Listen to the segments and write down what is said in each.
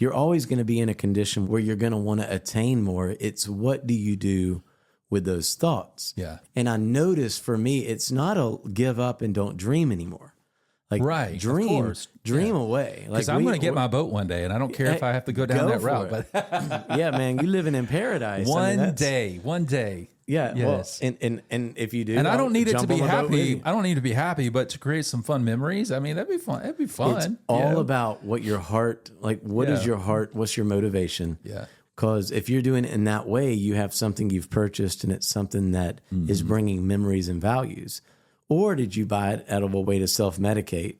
you're always going to be in a condition where you're going to want to attain more. It's what do you do with those thoughts? Yeah. And I notice for me, it's not a give up and don't dream anymore. Like Right, of dream course. away. Because Like I'm going to get my boat one day, and I don't care if I have to go down that route. But Yeah, man, you living in paradise. one day. Yeah. Yes. Well, and if you do, And I don't need it to jump be on the boat with happy. you. I don't need to be happy, but to create some fun memories. I mean, that'd be fun. It'd be fun. It's you all know? about what your heart, like what is Yeah. your heart? What's your motivation? Yeah. Because if you're doing it in that way, you have something you've purchased and it's something that is bringing memories and values. Or did you buy it out of a way to self-medicate?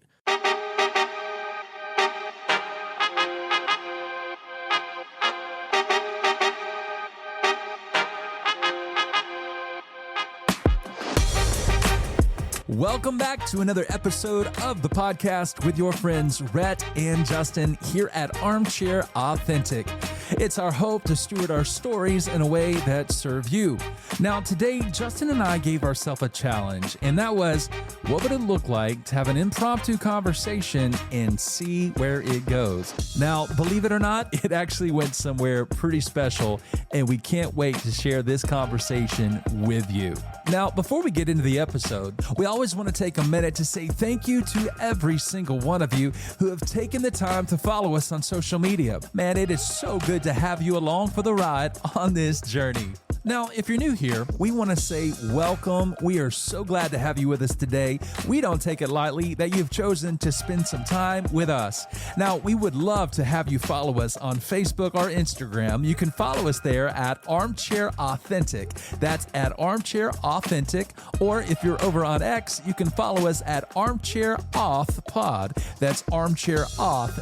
Welcome back to another episode of the podcast with your friends Rhett and Justin here at Armchair Authentic. It's our hope to steward our stories in a way that serve you. Now, today, Justin and I gave ourselves a challenge, and that was, what would it look like to have an impromptu conversation and see where it goes? Now, believe it or not, it actually went somewhere pretty special, and we can't wait to share this conversation with you. Now, before we get into the episode, we always want to take a minute to say thank you to every single one of you who have taken the time to follow us on social media. Man, it is so good to have you along for the ride on this journey. Now, if you're new here, we want to say welcome. We are so glad to have you with us today. We don't take it lightly that you've chosen to spend some time with us. Now, we would love to have you follow us on Facebook or Instagram. You can follow us there at Armchair Authentic. That's at Armchair Authentic. Or if you're over on X, you can follow us at Armchair Auth Pod. That's Armchair Auth,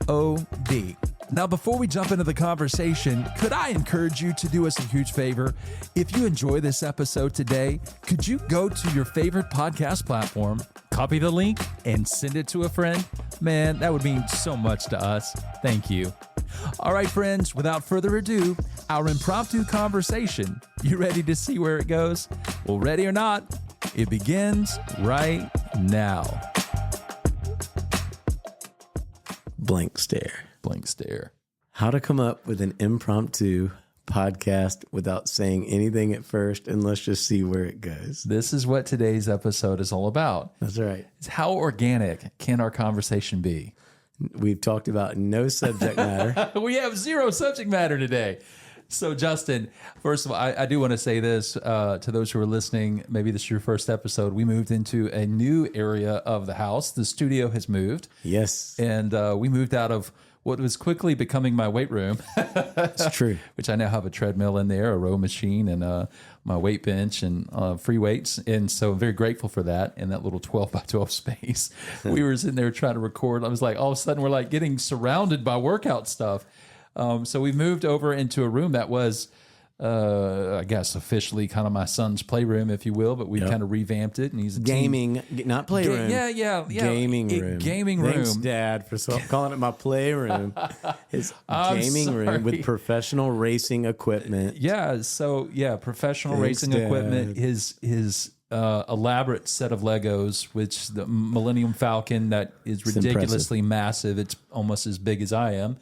AUTHPOD. Now, before we jump into the conversation, could I encourage you to do us a huge favor? If you enjoy this episode today, could you go to your favorite podcast platform, copy the link, and send it to a friend? Man, that would mean so much to us. Thank you. All right, friends, without further ado, our impromptu conversation. You ready to see where it goes? Well, ready or not, it begins right now. Blank stare. Blank stare. How to come up with an impromptu podcast without saying anything at first, and let's just see where it goes. This is what today's episode is all about. That's right. It's how organic can our conversation be? We've talked about no subject matter. We have zero subject matter today. So, Justin, first of all, I do want to say this to those who are listening. Maybe this is your first episode. We moved into a new area of the house. The studio has moved. Yes. And we moved out of what was quickly becoming my weight room. It's true. Which I now have a treadmill in there, a row machine, and my weight bench and free weights. And so I'm very grateful for that in that little 12 by 12 space. We were sitting there trying to record. I was like, all of a sudden, we're like getting surrounded by workout stuff. So we moved over into a room that was, I guess, officially kind of my son's playroom, if you will, but we kind of revamped it. And he's a gaming, not playroom. Yeah. Gaming room. Gaming room. Thanks, Dad, for calling it my playroom. His gaming room with professional racing equipment. Yeah. So professional Thanks, racing Dad. equipment. His elaborate set of Legos, which the Millennium Falcon that is ridiculously massive. It's almost as big as I am.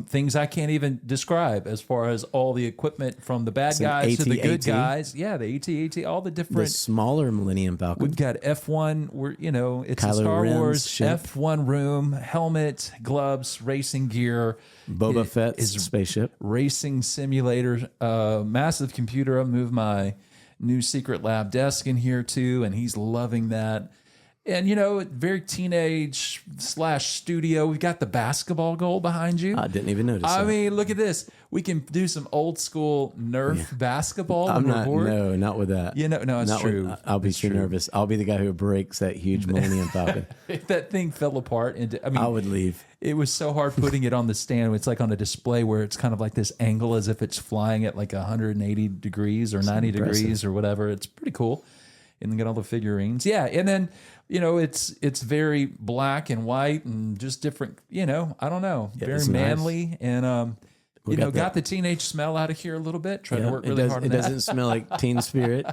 Things I can't even describe as far as all the equipment from the bad guys to the good guys. Yeah, the AT-AT, all the different. The smaller Millennium Falcon. We've got F1, it's Kylo a Star Ren's Wars ship. F1 room, helmet, gloves, racing gear. Boba Fett's spaceship. Racing simulator, massive computer. I moved my new secret lab desk in here too, and he's loving that. And, very teenage / studio. We've got the basketball goal behind you. I didn't even notice I that. mean, look at this. We can do some old school Nerf basketball. I'm when we're not, bored. no, not with that. No, it's Not true. with- I'll be too nervous. I'll be the guy who breaks that huge Millennium Falcon. If that thing fell apart, I would leave. It was so hard putting it on the stand. It's like on a display where it's kind of like this angle as if it's flying at like 180 degrees or 90 degrees or whatever. It's pretty cool. And then get all the figurines. Yeah. And then, it's very black and white and just different, I don't know, very manly. Nice. And got the teenage smell out of here a little bit. Try to work really hard on It that. doesn't smell like Teen Spirit.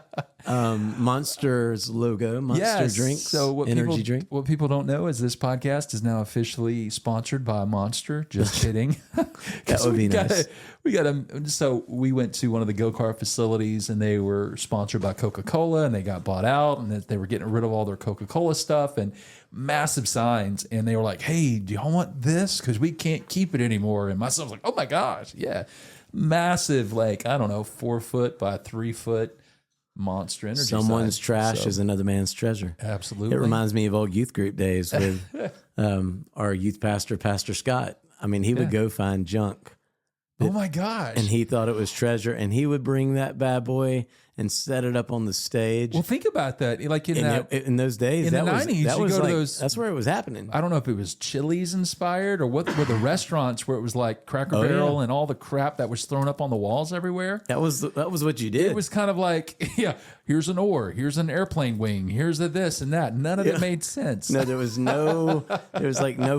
Monster's logo, Monster drinks, so energy drink. What people don't know is this podcast is now officially sponsored by Monster. Just kidding. That would be nice. So we went to one of the go-kart facilities and they were sponsored by Coca-Cola and they got bought out and they were getting rid of all their Coca-Cola stuff and massive signs. And they were like, hey, do y'all want this? Because we can't keep it anymore. And my son was like, oh my gosh. Yeah. Massive, 4 foot by 3 foot Monster energy. Someone's trash is another man's treasure. Absolutely. It reminds me of old youth group days with our youth pastor, Pastor Scott. I mean, he would go find junk. Oh my gosh. And he thought it was treasure. And he would bring that bad boy and set it up on the stage. Well, think about that. Like in those days, in the 90s, that's where it was happening. I don't know if it was Chili's inspired or what were the restaurants where it was like Cracker Barrel and all the crap that was thrown up on the walls everywhere. That was what you did. It was kind of like, here's an oar, here's an airplane wing, here's a this and that. None of it made sense. No, there was no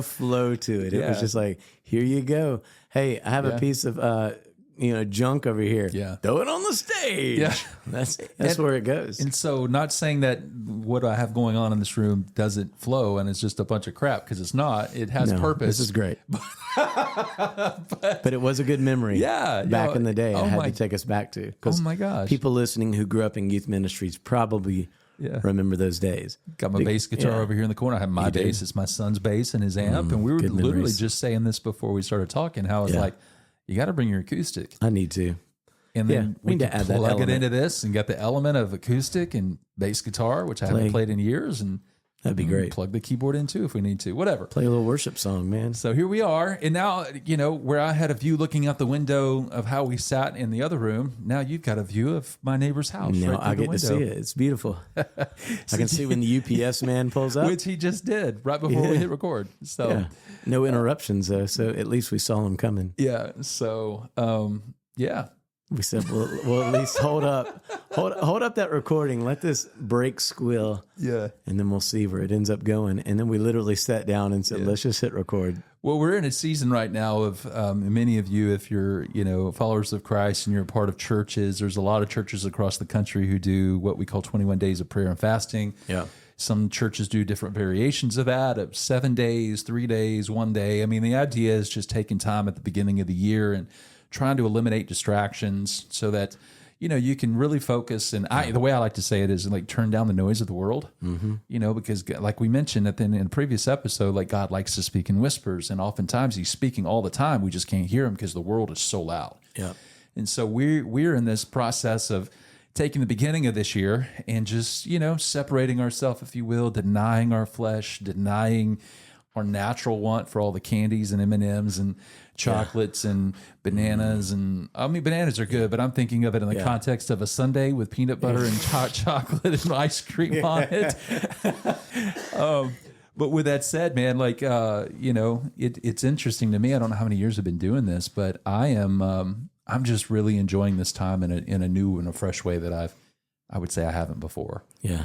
flow to it. It was just like, here you go. Hey, I have a piece of junk over here. Yeah. Throw it on the stage. Yeah. That's where it goes. And so not saying that what I have going on in this room doesn't flow and it's just a bunch of crap, because it's not. It has purpose. This is great. but it was a good memory. Yeah. Back in the day, I had to take us back to. Oh my gosh. People listening who grew up in youth ministries probably remember those days. Got my bass guitar over here in the corner. I have my bass. It's my son's bass and his amp. And we were literally just saying this before we started talking, how it's like, you got to bring your acoustic. I need to. And then we need can to add plug that it into this and got the element of acoustic and bass guitar, which I haven't played in years. And that'd be great. Plug the keyboard in too if we need to, whatever. Play a little worship song, man. So here we are. And now, where I had a view looking out the window of how we sat in the other room, now you've got a view of my neighbor's house. Now right I get to see it. It's beautiful. I can see when the UPS man pulls up. Which he just did right before we hit record. So no interruptions though. So at least we saw him coming. Yeah. So, We said, we'll at least hold up that recording. Let this break squeal. Yeah. And then we'll see where it ends up going. And then we literally sat down and said, let's just hit record. Well, we're in a season right now of many of you, if you're, followers of Christ and you're a part of churches, there's a lot of churches across the country who do what we call 21 days of prayer and fasting. Yeah. Some churches do different variations of that, of 7 days, 3 days, 1 day. I mean, the idea is just taking time at the beginning of the year and trying to eliminate distractions so that, you can really focus. And the way I like to say it is like turn down the noise of the world, because like we mentioned in a previous episode, like God likes to speak in whispers. And oftentimes he's speaking all the time. We just can't hear him because the world is so loud. Yeah. And so we're in this process of taking the beginning of this year and just, separating ourselves, if you will, denying our flesh, denying our natural want for all the candies and M&Ms and chocolates and bananas. And I mean, bananas are good, but I'm thinking of it in the context of a sundae with peanut butter and hot chocolate and ice cream on it. But with that said, man, it's interesting to me. I don't know how many years I've been doing this, but I'm just really enjoying this time in a new and a fresh way that I would say I haven't before. Yeah.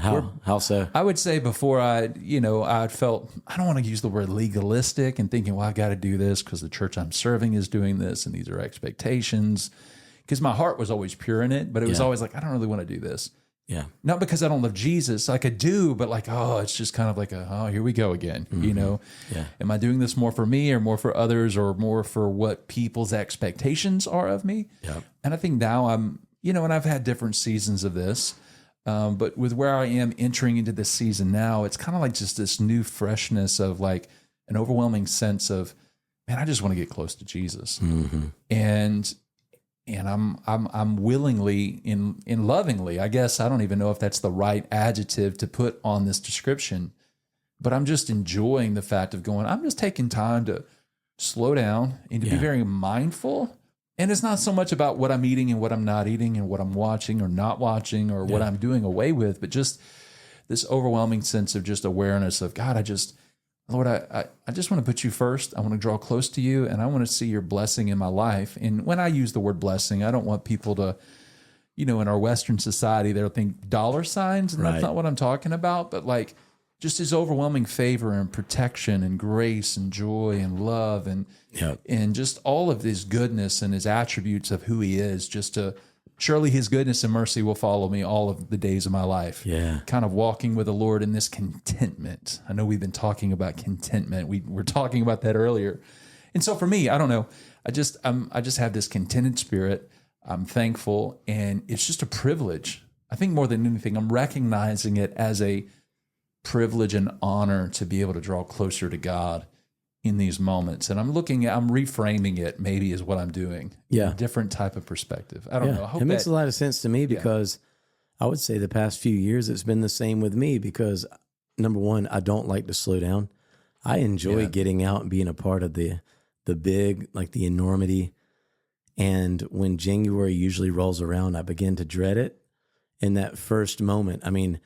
How so? I would say before I felt, I don't want to use the word legalistic and thinking, well, I've got to do this because the church I'm serving is doing this and these are expectations. Because my heart was always pure in it, but it was always like, I don't really want to do this. Yeah. Not because I don't love Jesus, like I do, but like, it's just kind of like here we go again, Yeah. Am I doing this more for me or more for others or more for what people's expectations are of me? Yeah. And I think now I'm, and I've had different seasons of this, but with where I am entering into this season now, it's kind of like just this new freshness of like an overwhelming sense of, man, I just want to get close to Jesus. Mm-hmm. And I'm willingly in lovingly, I guess, I don't even know if that's the right adjective to put on this description, but I'm just enjoying the fact of going, I'm just taking time to slow down and to be very mindful. And it's not so much about what I'm eating and what I'm not eating and what I'm watching or not watching or what I'm doing away with, but just this overwhelming sense of just awareness of God, Lord, I just want to put you first. I want to draw close to you and I want to see your blessing in my life. And when I use the word blessing, I don't want people to, in our Western society, they'll think dollar signs and that's not what I'm talking about, but like just his overwhelming favor and protection and grace and joy and love and just all of his goodness and his attributes of who he is, surely his goodness and mercy will follow me all of the days of my life. Yeah. Kind of walking with the Lord in this contentment. I know we've been talking about contentment. We were talking about that earlier. And so for me, I don't know, I just have this contented spirit. I'm thankful, and it's just a privilege. I think more than anything, I'm recognizing it as a privilege and honor to be able to draw closer to God in these moments. And I'm reframing it maybe is what I'm doing. Yeah. A different type of perspective. I don't know. I hope it makes a lot of sense to me because I would say the past few years, it's been the same with me because number one, I don't like to slow down. I enjoy getting out and being a part of the big, like the enormity. And when January usually rolls around, I begin to dread it. In that first moment, I mean,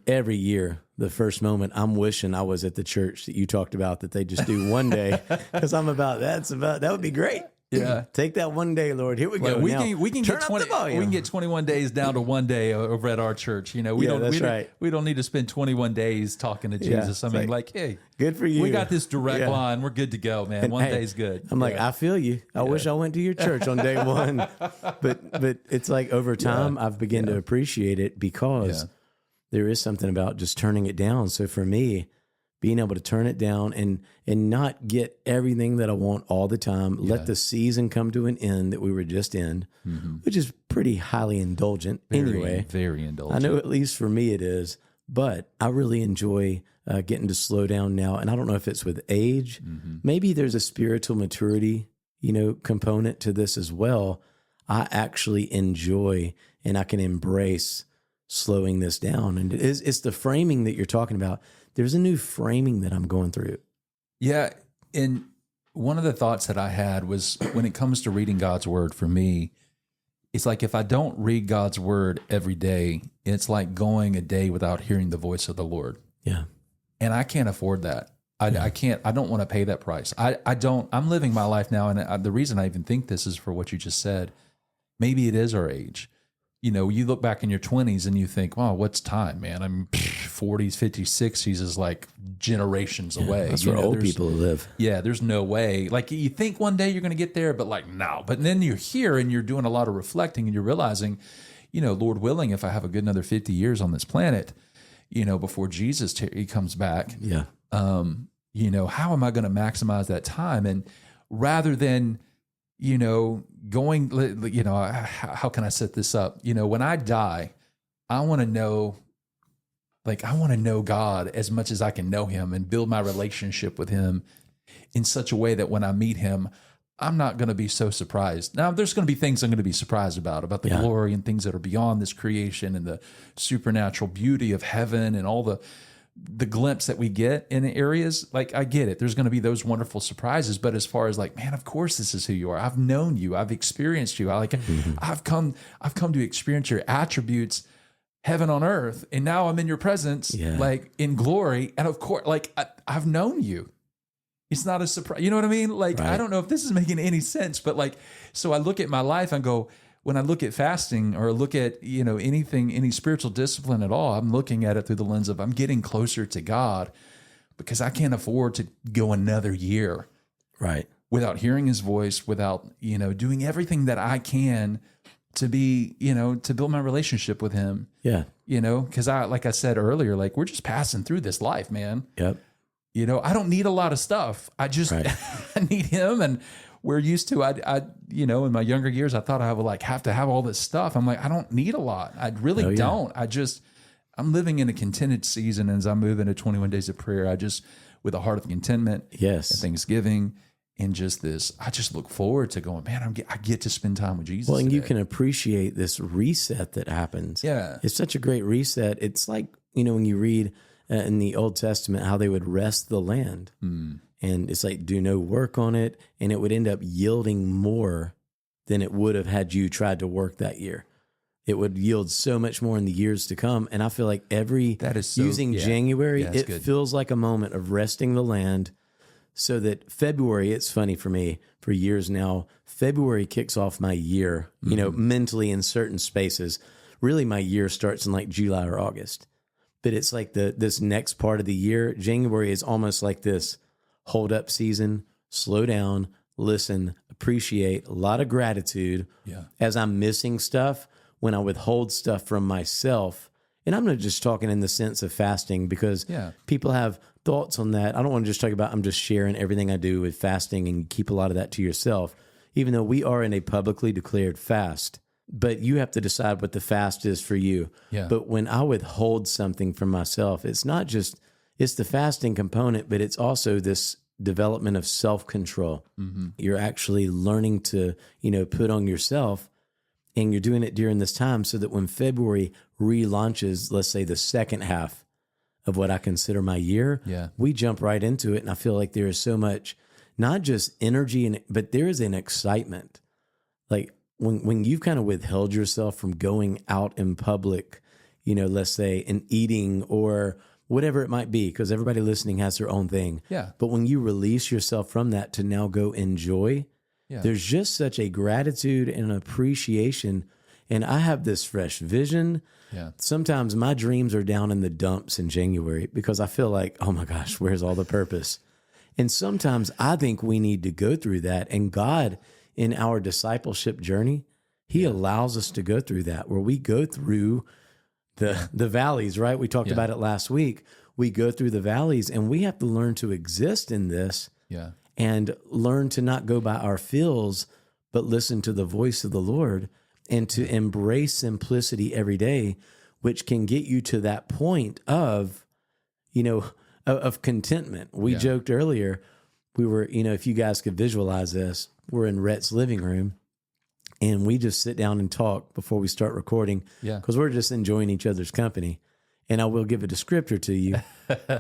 every year, the first moment, I'm wishing I was at the church that you talked about that they just do one day because that would be great. Yeah. Take that one day, Lord. Here we go. We can get 20, we can get 21 days down to one day over at our church. We don't need to spend 21 days talking to Jesus. Hey, good for you. We got this direct line. We're good to go, man. One day's good. I'm like, I feel you. I wish I went to your church on day one. But it's like over time, I've begun to appreciate it because there is something about just turning it down. So for me, being able to turn it down and not get everything that I want all the time, let the season come to an end that we were just in, which is pretty highly indulgent anyway. Very indulgent. I know at least for me it is, but I really enjoy getting to slow down now. And I don't know if it's with age. Maybe there's a spiritual maturity, component to this as well. I actually enjoy and I can embrace slowing this down. And it's the framing that you're talking about. There's a new framing that I'm going through. Yeah. And one of the thoughts that I had was when it comes to reading God's word for me, it's like if I don't read God's word every day, it's like going a day without hearing the voice of the Lord. Yeah. And I can't afford that. I don't want to pay that price. I'm living my life now. And the reason I even think this is for what you just said. Maybe it is our age. You look back in your 20s and you think, wow, what's time, man? I'm 40s, 50s, 60s is like generations away. That's where old people live. Yeah, there's no way. Like you think one day you're going to get there, but like, no. But then you're here and you're doing a lot of reflecting and you're realizing, Lord willing, if I have a good another 50 years on this planet, before Jesus he comes back, how am I going to maximize that time? And rather than going, how can I set this up? When I die, I want to know God as much as I can know him and build my relationship with him in such a way that when I meet him, I'm not going to be so surprised. Now, there's going to be things I'm going to be surprised about the glory and things that are beyond this creation and the supernatural beauty of heaven and all the glimpse that we get in areas. Like, I get it. There's going to be those wonderful surprises. But as far as like, man, of course this is who you are. I've known you. I've experienced you. I've come to experience your attributes, heaven on earth. And now I'm in your presence, like in glory. And of course, like I've known you. It's not a surprise. You know what I mean? Like, I don't know if this is making any sense, but like, so I look at my life and go, when I look at fasting or look at, any spiritual discipline at all, I'm looking at it through the lens of I'm getting closer to God because I can't afford to go another year without hearing his voice, without, doing everything that I can to be, to build my relationship with him. Yeah. Because like I said earlier, like we're just passing through this life, man. Yep. I don't need a lot of stuff. I just, I need him. And we're used to, in my younger years, I thought I would have to have all this stuff. I'm like, I don't need a lot. I really don't. I'm living in a contented season. As I move into 21 days of prayer, with a heart of contentment, and Thanksgiving, and I just look forward to going, man, I get to spend time with Jesus. Well, and today. you can appreciate this reset that happens. Yeah. It's such a great reset. It's like, when you read in the Old Testament, how they would rest the land. And it's like, do no work on it. And it would end up yielding more than it would have had you tried to work that year. It would yield so much more in the years to come. And I feel like using January, it feels like a moment of resting the land so that February, it's funny for me, for years now, February kicks off my year, mentally in certain spaces. Really, my year starts in like July or August. but it's like this next part of the year. January is almost like this hold up season, slow down, listen, appreciate, a lot of gratitude. Yeah. As I'm missing stuff, when I withhold stuff from myself, and I'm not just talking in the sense of fasting, because people have thoughts on that. I don't want to just talk about, I'm just sharing everything I do with fasting and keep a lot of that to yourself, even though we are in a publicly declared fast. But you have to decide what the fast is for you. Yeah. But when I withhold something from myself, it's not just, it's the fasting component, but it's also this development of self-control. Mm-hmm. You're actually learning to, put on yourself, and you're doing it during this time so that when February relaunches, let's say the second half of what I consider my year, we jump right into it. And I feel like there is so much, not just energy, but there is an excitement. Like when you've kind of withheld yourself from going out in public, let's say, and eating or whatever it might be, because everybody listening has their own thing. Yeah. But when you release yourself from that to now go enjoy, there's just such a gratitude and appreciation. And I have this fresh vision. Yeah. Sometimes my dreams are down in the dumps in January because I feel like, oh my gosh, where's all the purpose? And sometimes I think we need to go through that. And God, in our discipleship journey, He allows us to go through that, where we go through the valleys, right? We talked about it last week. We go through the valleys, and we have to learn to exist in this and learn to not go by our feels, but listen to the voice of the Lord and to embrace simplicity every day, which can get you to that point of, of contentment. We joked earlier, we were, if you guys could visualize this, we're in Rhett's living room, and we just sit down and talk before we start recording because we're just enjoying each other's company. And I will give a descriptor to you.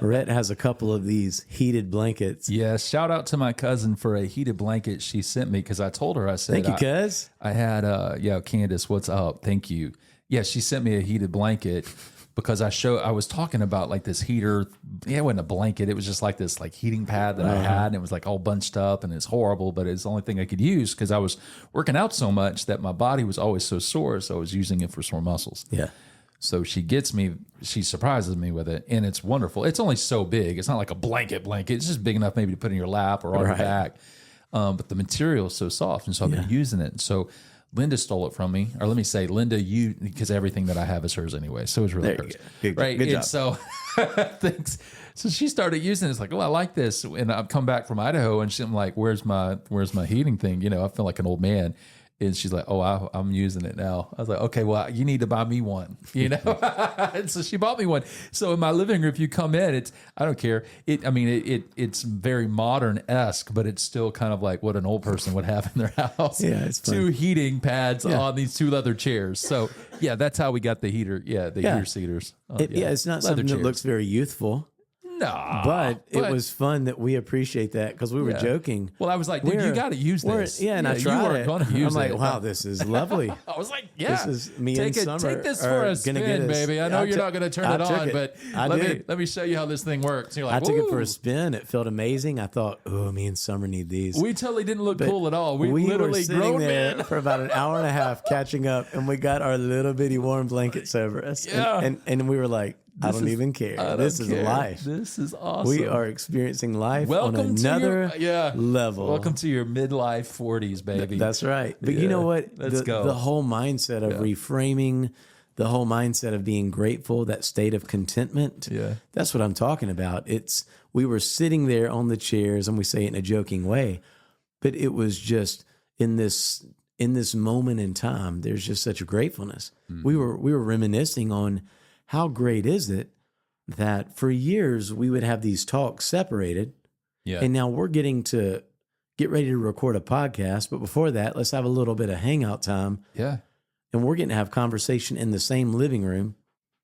Rhett has a couple of these heated blankets. Yeah, shout out to my cousin for a heated blanket she sent me, because I told her, I said, thank you, cuz. I had, Candace, what's up? Thank you. Yeah, she sent me a heated blanket because I was talking about like this heater. Yeah, it wasn't a blanket. It was just like this like heating pad that I had, and it was like all bunched up, and it's horrible, but it's the only thing I could use because I was working out so much that my body was always so sore, so I was using it for sore muscles. Yeah. So she surprises me with it, and it's wonderful. It's only so big. It's not like a blanket. It's just big enough maybe to put in your lap or on your back. But the material is so soft, and so I've been using it. So Linda stole it from me, or let me say, Linda, because everything that I have is hers anyway, so it's really hers. Good and job. So thanks. So she started using it. It's like, oh, I like this. And I've come back from Idaho, and I'm like, where's my heating thing? I feel like an old man. And she's like, oh, I'm using it now. I was like, okay, well, you need to buy me one, And so she bought me one. So in my living room, if you come in, I don't care. It's very modern-esque, but it's still kind of like what an old person would have in their house. Yeah, it's fun. 2 heating pads on these 2 leather chairs. So that's how we got the heater. Yeah, the heater seaters. It's not leather something chairs that looks very youthful. No, but it was fun that we appreciate that because we were joking. Well, I was like, dude, you got to use this. And I tried you weren't going to use I'm like, it. wow, this is lovely. I was like, this is me and Summer. Take this for a spin, baby. I know you're not going to turn it on, but let me show you how this thing works. You're like, I took it for a spin. It felt amazing. I thought, oh, me and Summer need these. We totally didn't look cool at all. We literally were sitting there for about an hour and a half catching up, and we got our little bitty warm blankets over us. Yeah. And we were like, I don't even care. This is life. This is awesome. We are experiencing life on another level. Welcome to your midlife 40s, baby. That's right. But you know what? Let's go. The whole mindset of reframing, the whole mindset of being grateful, that state of contentment. Yeah. That's what I'm talking about. We were sitting there on the chairs, and we say it in a joking way, but it was just in this moment in time, there's just such a gratefulness. Mm-hmm. We were reminiscing on how great is it that for years we would have these talks separated, and now we're getting to get ready to record a podcast. But before that, let's have a little bit of hangout time. Yeah. And we're getting to have conversation in the same living room.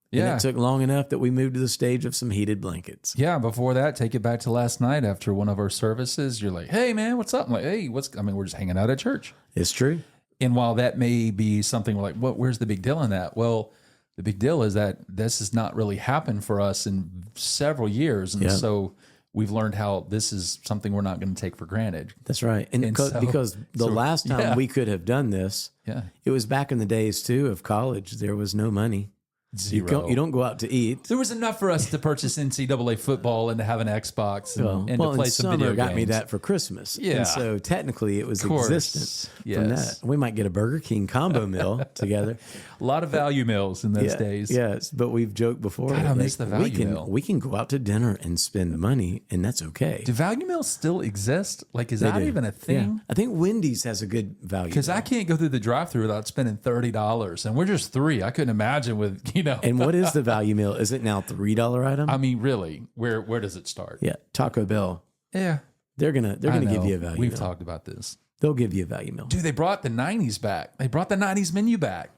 Yeah. And it took long enough that we moved to the stage of some heated blankets. Yeah. Before that, take it back to last night after one of our services. You're like, hey, man, what's up? I'm like, hey, we're just hanging out at church. It's true. And while that may be something we're like, where's the big deal in that? Well, the big deal is that this has not really happened for us in several years. And so we've learned how this is something we're not going to take for granted. That's right. And because the last time we could have done this, it was back in the days too of college. There was no money. Zero. You don't go out to eat. There was enough for us to purchase NCAA football and to have an Xbox and to play some video games. Got me that for Christmas. Yeah. And so technically it was existent from that. We might get a Burger King combo meal together. A lot of value meals in those days. Yes, but we've joked before. God, I miss the value meal. We can go out to dinner and spend money, and that's okay. Do value meals still exist? Like, is that even a thing? Yeah. I think Wendy's has a good value. Because I can't go through the drive-thru without spending $30, and we're just three. I couldn't imagine with, And what is the value meal? Is it now $3 item? I mean, really, where does it start? Yeah, Taco Bell. Yeah, they're gonna give you a value. We've meal. talked about this. They'll give you a value meal. Dude, they brought the '90s back. They brought the '90s menu back.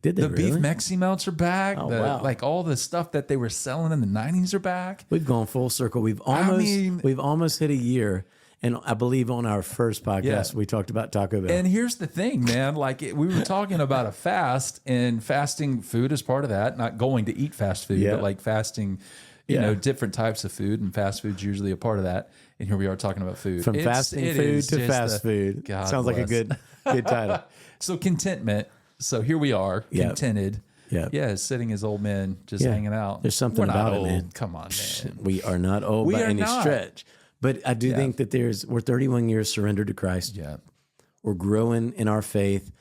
Did they? The really? beef Mexi melts are back. Oh, wow. Like all the stuff that they were selling in the '90s are back. We've gone full circle. We've almost hit a year. And I believe on our first podcast, we talked about Taco Bell. And here's the thing, man. Like we were talking about a fast, and fasting food is part of that. Not going to eat fast food, but like fasting, you know, different types of food. And fast food's usually a part of that. And here we are talking about food. From fasting food to fast food. God Sounds like a good title. So contentment. So here we are, contented. Yeah, sitting as old men, just hanging out. There's something about it, man. Come on, man. We are not old by any stretch. But I do think that we're 31 years surrendered to Christ. Yeah. We're growing in our faith.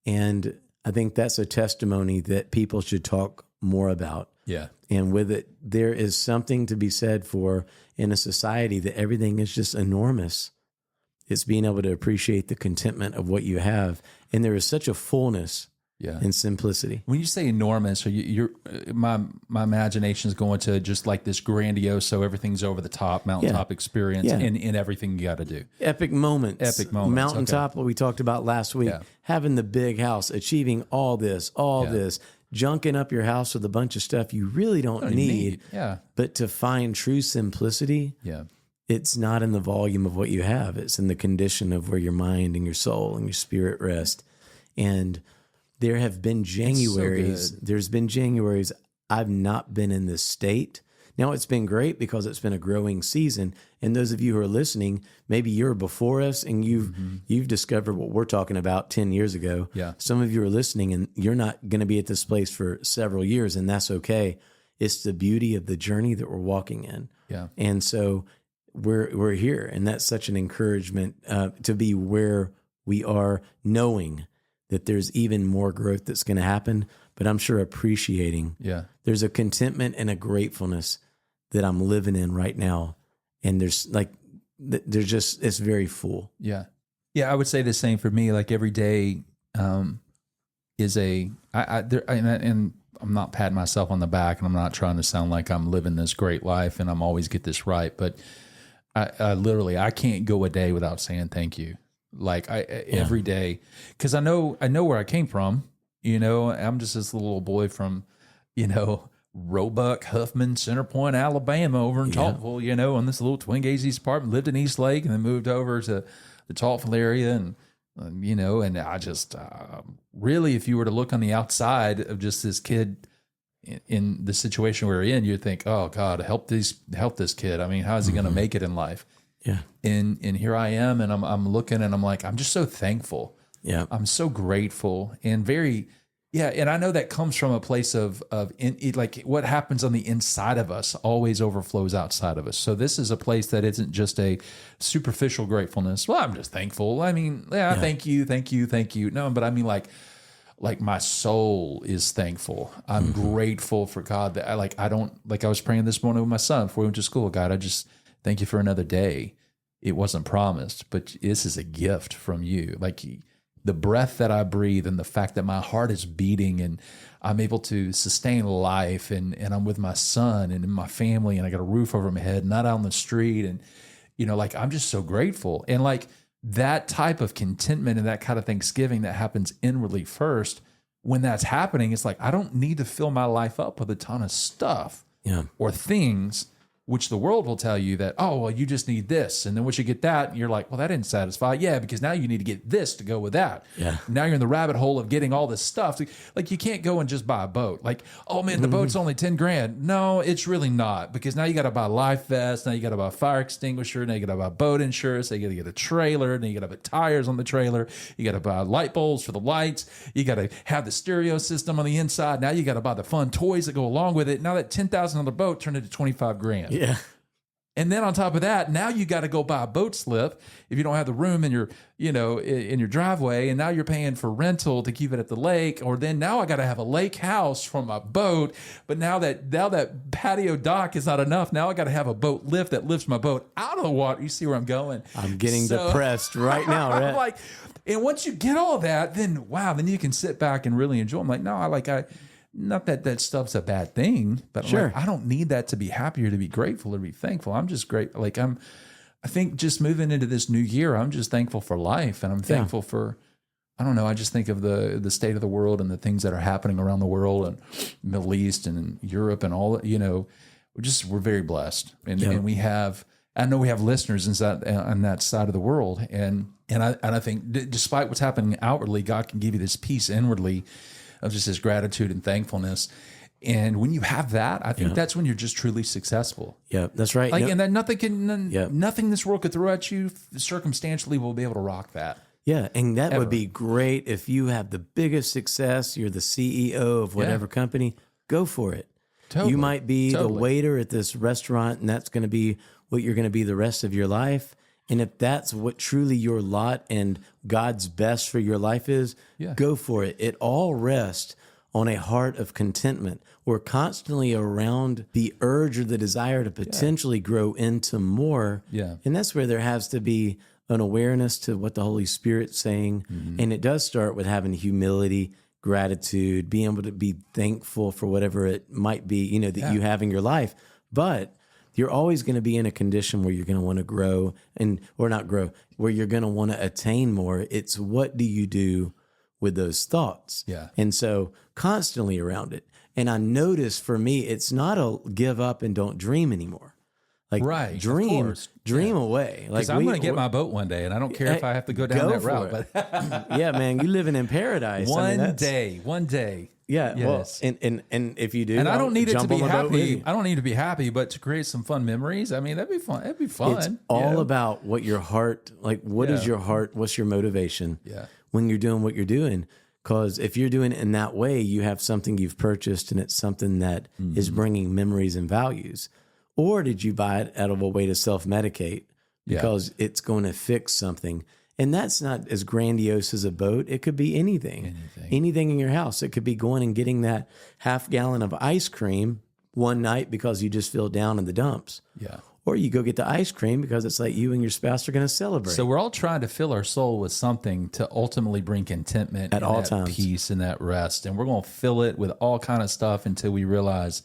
And I think that's a testimony that people should talk more about. Yeah. And with it, there is something to be said for in a society that everything is just enormous. It's being able to appreciate the contentment of what you have. And there is such a fullness and simplicity. When you say enormous, my imagination is going to just like this grandiose, so everything's over the top, mountaintop experience in everything you got to do. Epic moments. Mountaintop, what we talked about last week, having the big house, achieving all this, junking up your house with a bunch of stuff you really don't need. Yeah. But to find true simplicity, it's not in the volume of what you have. It's in the condition of where your mind and your soul and your spirit rest. And there have been Januaries. There's been Januaries I've not been in this state. Now, it's been great because it's been a growing season. And those of you who are listening, maybe you're before us and you've discovered what we're talking about 10 years ago. Yeah. Some of you are listening and you're not going to be at this place for several years, and that's okay. It's the beauty of the journey that we're walking in. Yeah. And so we're here, and that's such an encouragement to be where we are, knowing that there's even more growth that's going to happen, but I'm sure appreciating. Yeah. There's a contentment and a gratefulness that I'm living in right now. And it's very full. Yeah. Yeah. I would say the same for me. Like every day is and I'm not patting myself on the back, and I'm not trying to sound like I'm living this great life and I'm always get this right. But I literally can't go a day without saying thank you. Like every day, because I know where I came from. I'm just this little boy from, Roebuck, Huffman, Center Point, Alabama, over in Talkville. On this little twin gauge East apartment, lived in East Lake, and then moved over to the Talkville area, and and I just really, if you were to look on the outside of just this kid in the situation we're in, you'd think, oh God, help this kid. I mean, how is he going to make it in life? Yeah. And here I am, and I'm looking, and I'm like, I'm just so thankful. Yeah. I'm so grateful and and I know that comes from a place of like what happens on the inside of us always overflows outside of us. So this is a place that isn't just a superficial gratefulness. Well, I'm just thankful. I mean, thank you. No, but I mean like my soul is thankful. I'm grateful for God that I was praying this morning with my son before we went to school. God, I just thank you for another day. It wasn't promised, but this is a gift from you. Like the breath that I breathe and the fact that my heart is beating and I'm able to sustain life and I'm with my son and my family and I got a roof over my head, not out on the street. And, I'm just so grateful. And like that type of contentment and that kind of thanksgiving that happens inwardly first, when that's happening, it's like, I don't need to fill my life up with a ton of stuff or things. which the world will tell you that, oh, well, you just need this. And then once you get that, you're like, well, that didn't satisfy. Yeah, because now you need to get this to go with that. Yeah. Now you're in the rabbit hole of getting all this stuff. Like you can't go and just buy a boat. Like, oh man, the boat's only 10 grand. No, it's really not, because now you got to buy a life vest. Now you got to buy a fire extinguisher. Now you got to buy boat insurance. Now you got to get a trailer. Now you got to put tires on the trailer. You got to buy light bulbs for the lights. You got to have the stereo system on the inside. Now you got to buy the fun toys that go along with it. Now that $10,000 boat turned into 25 grand. Yeah. And then on top of that, now you got to go buy a boat slip if you don't have the room in your, in your driveway. And now you're paying for rental to keep it at the lake. Or then now I got to have a lake house from my boat. But now that patio dock is not enough. Now I got to have a boat lift that lifts my boat out of the water. You see where I'm going? I'm getting depressed right now, Rhett. And once you get all that, then then you can sit back and really enjoy. I'm like, no, not that stuff's a bad thing, but sure. I don't need that to be happy or to be grateful or to be thankful. I'm just great. I think just moving into this new year, I'm just thankful for life, and I'm thankful for, I don't know, I just think of the state of the world and the things that are happening around the world and Middle East and Europe and all, we're very blessed. And we have, I know we have listeners on that side of the world. And I think despite what's happening outwardly, God can give you this peace inwardly of just this gratitude and thankfulness. And when you have that, I think that's when you're just truly successful. Yeah, that's right. And that nothing this world could throw at you circumstantially will be able to rock that. Yeah, and that would be great if you have the biggest success, you're the CEO of whatever company, go for it. Totally. You might be the waiter at this restaurant, and that's going to be what you're going to be the rest of your life. And if that's what truly your lot and God's best for your life is, go for it. It all rests on a heart of contentment. We're constantly around the urge or the desire to potentially grow into more. Yeah. And that's where there has to be an awareness to what the Holy Spirit's saying. Mm-hmm. And it does start with having humility, gratitude, being able to be thankful for whatever it might be, that you have in your life. But you're always going to be in a condition where you're going to want to grow where you're going to want to attain more. It's what do you do with those thoughts? Yeah. And so constantly around it. And I notice for me, it's not a give up and don't dream anymore. Dream away. Because I'm going to get my boat one day, and I don't care if I have to go down that route. But yeah, man, you living in paradise. One day. Yeah, yes. Well, and if you do, and I don't need it to be happy. I don't need to be happy, but to create some fun memories. I mean, that'd be fun. It'd be fun. It's all about what your heart, what is your heart? What's your motivation? Yeah. When you're doing what you're doing, because if you're doing it in that way, you have something you've purchased, and it's something that is bringing memories and values. Or did you buy it out of a way to self-medicate because it's going to fix something? And that's not as grandiose as a boat. It could be anything in your house. It could be going and getting that half gallon of ice cream one night because you just feel down in the dumps. Yeah. Or you go get the ice cream because it's like you and your spouse are going to celebrate. So we're all trying to fill our soul with something to ultimately bring contentment at all times, peace and that rest. And we're going to fill it with all kind of stuff until we realize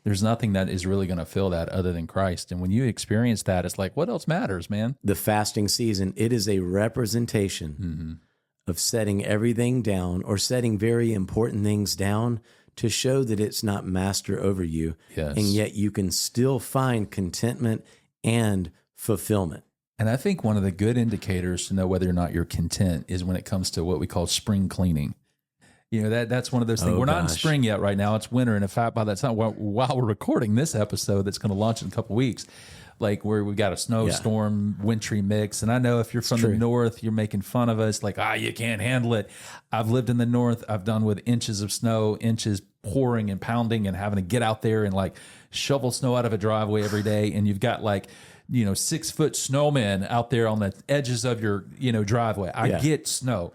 there's nothing that is really going to fill that other than Christ. And when you experience that, it's like, what else matters, man? The fasting season, it is a representation of setting everything down or setting very important things down to show that it's not master over you. Yes. And yet you can still find contentment and fulfillment. And I think one of the good indicators to know whether or not you're content is when it comes to what we call spring cleaning. That's one of those things. We're not in spring yet right now. It's winter. And in fact, by that time, while we're recording this episode that's going to launch in a couple of weeks, where we've got a snowstorm, wintry mix. And I know if you're from the north, you're making fun of us, you can't handle it. I've lived in the north. I've done with inches of snow, inches pouring and pounding and having to get out there and shovel snow out of a driveway every day. And you've got 6-foot snowmen out there on the edges of your, driveway. I get snow.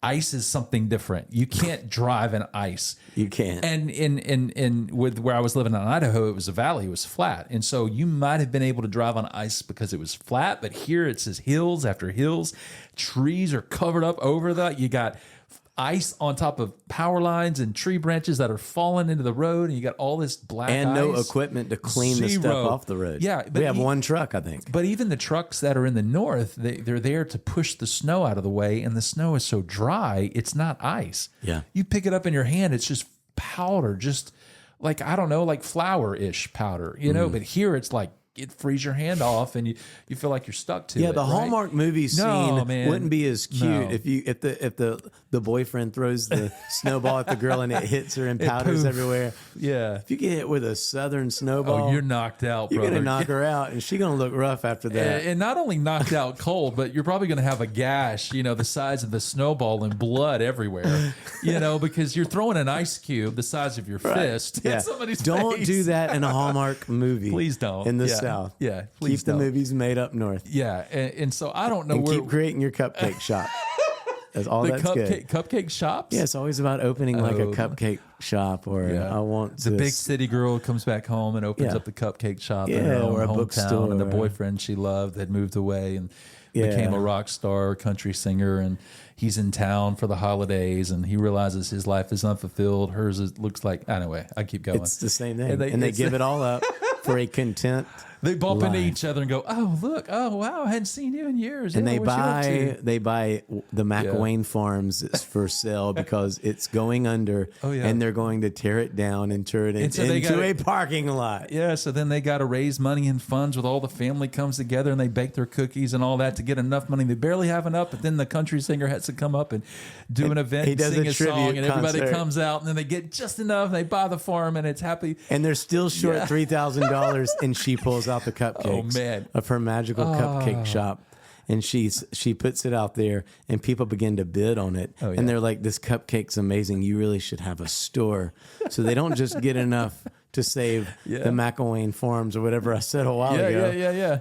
Ice is something different. You can't drive in ice. You can't. And with where I was living in Idaho, it was a valley. It was flat. And so you might have been able to drive on ice because it was flat, but here it says hills after hills. Trees are covered up over that. You got ice on top of power lines and tree branches that are falling into the road, and you got all this black and ice. No equipment to clean the stuff off the road. Yeah, we have one truck, I think. But even the trucks that are in the north, they're there to push the snow out of the way, and the snow is so dry, it's not ice. Yeah, you pick it up in your hand, it's just powder, just like, I don't know, like flour-ish powder, you know, but here it's like, it frees your hand off and you feel like you're stuck to it. Yeah, the Hallmark movie scene man. wouldn't be as cute if the boyfriend throws the snowball at the girl and it hits her and powders everywhere. Yeah. If you get hit with a southern snowball, you're knocked out, you're brother. going to knock her out, and she's going to look rough after that. And not only knocked out cold, but you're probably going to have a gash, you know, the size of the snowball and blood everywhere, you know, because you're throwing an ice cube the size of your fist Yeah. in somebody's Don't face. do that in a Hallmark movie. Please don't. In the Yeah. South. Yeah, please Keep don't. the movies made up north. Yeah, and so I don't know And where keep creating your cupcake shop. That's all the that's good. cupcake shops. Yeah, it's always about opening like a cupcake shop, or I want the this. big city girl comes back home and opens up the cupcake shop in her or a own bookstore. hometown, and the boyfriend she loved had moved away and became a rock star, country singer, and he's in town for the holidays, and he realizes his life is unfulfilled. Hers looks like, anyway, I keep going. It's the same thing, and they give it all up for a content. They bump into life. each other and go, "Oh, look! Oh, wow! I hadn't seen you in years." And Yeah, what you up to?" they buy the McElwain Farms is for sale because it's going under, and they're going to tear it down and turn it into a parking lot. Yeah, so then they got to raise money and funds with all the family comes together, and they bake their cookies and all that to get enough money. They barely have enough, but then the country singer has to come up and do an event, and sing a song, and everybody comes out, and then they get just enough. And they buy the farm, and it's happy. And they're still short $3,000, and she pulls out the cupcakes of her magical cupcake shop. And she puts it out there, and people begin to bid on it. And they're like, "This cupcake's amazing. You really should have a store." So they don't just get enough to save the McElwain Farms or whatever I said a while ago. Yeah.